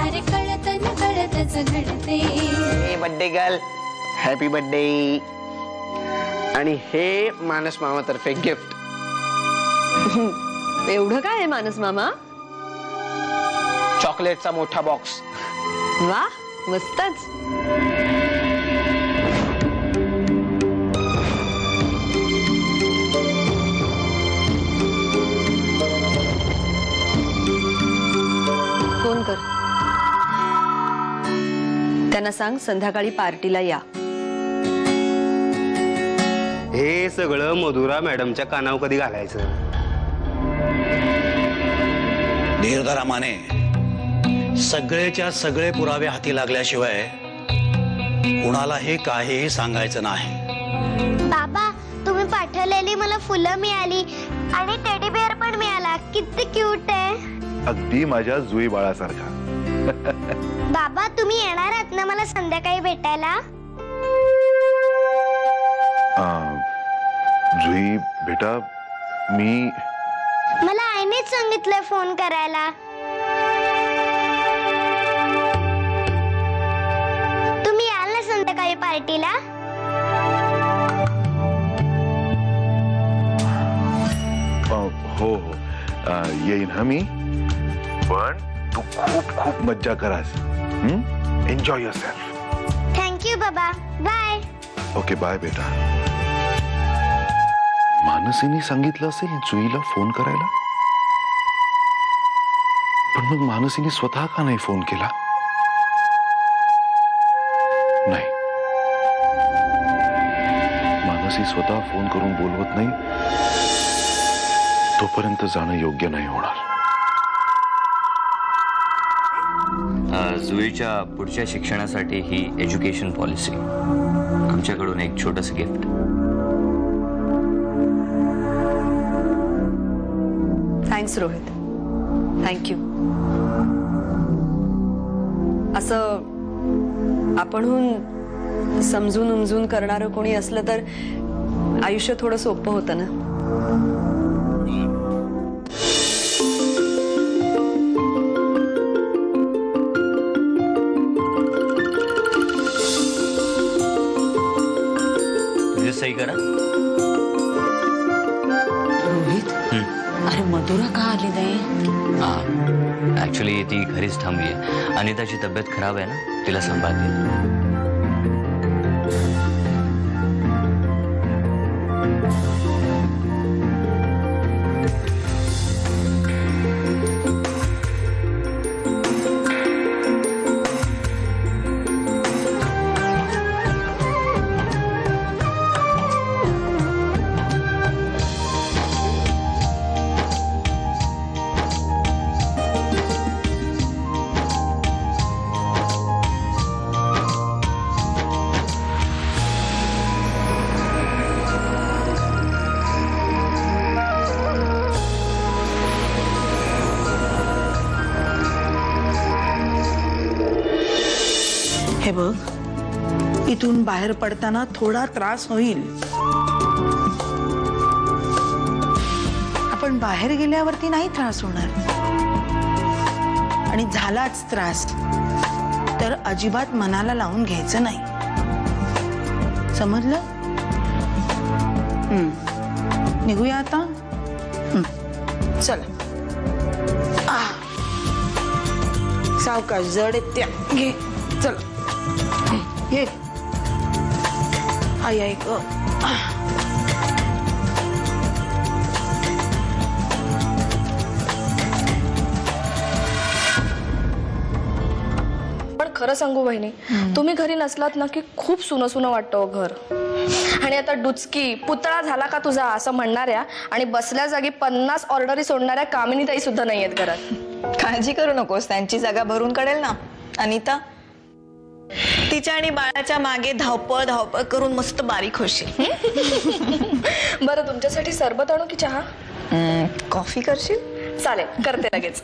सारे कळत न कळतच घडते. हे बर्थडे गर्ल, हॅपी बर्थडे. आणि हे मानस मामा तर्फे गिफ्ट. एवढं काय आहे मानस मामा? चॉकलेटचा मोठा बॉक्स. वा, मस्तच. फोन कर, त्यांना सांग संध्याकाळी पार्टीला या. हे सगळं मधुरा मॅडमच्या कानावर कधी घालायचं? धीरधरा माने, सगळेच्या सगळे पुरावे हाती लागल्याशिवाय कुणाला हे काहीही सांगायचं नाही. बाबा, तुम्ही पाठवलेली मला फुलं मिळाली आणि टेडी बेअर पण मिळाला. किती क्यूट आहे. अगदी माझ्या जुई बाळासारखा. बाबा, तुम्ही येणार आहात ना मला संध्याकाळी भेटायला? जुई बेटा, मी मला आईनेच सांगितलंय फोन करायला. तुम्ही याल ना संध्याकाळी पार्टीला? हो हो, येईन हा मी. पण तू खूप खूप मज्जा करास. Enjoy yourself. थँक्यू बाबा. बाय. ओके, बाय बेटा. मानसीने सांगितलं असेल जुईला फोन करायला, पण मग मानसीने स्वतः का नाही फोन केला? नाही, मानसी स्वतः फोन करून बोलवत नाही तोपर्यंत जाणं योग्य नाही होणार. जुईच्या पुढच्या शिक्षणासाठी ही एज्युकेशन पॉलिसी, आमच्याकडून एक छोटंसं गिफ्ट. Thanks Rohit, thank you. असं आपणहून समजून उमजून करणारं कोणी असलं तर आयुष्य थोडं सोपं होतं ना. सही करा. रोहित, अरे मधुरा का आली नाही? ऍक्च्युली ती घरीच थांबली आहे. अनिताची तब्येत खराब आहे ना, तिला सांभाळते. हे बघ, इथून बाहेर पडताना थोडा त्रास होईल. आपण बाहेर गेल्यावरती नाही त्रास होणार. आणि झालाच त्रास तर अजिबात मनाला लावून घ्यायचं नाही. समजलं? निघूया आता. चला. सावकाश, जड आहेत त्या. घे, चल. ये. आई ऐक. पण खरं सांगू बहिणी, तुम्ही घरी नसलात ना की खूप सुनं सुनं वाटतं घर. आणि आता डुचकी पुतळा झाला का तुझा असं म्हणणाऱ्या आणि बसल्या जागी 50 ऑर्डरी सोडणाऱ्या कामिनी ताई सुद्धा नाहीयेत घरात. काळजी करू नकोस, त्यांची जागा भरून काढेल ना अनिता. तिच्या आणि बाळाच्या मागे धावपळ धावपळ करून मस्त बारीक होशील. बरं, तुमच्यासाठी सरबत आणू की चहा? कॉफी करशील? चालेल, करते लगेच.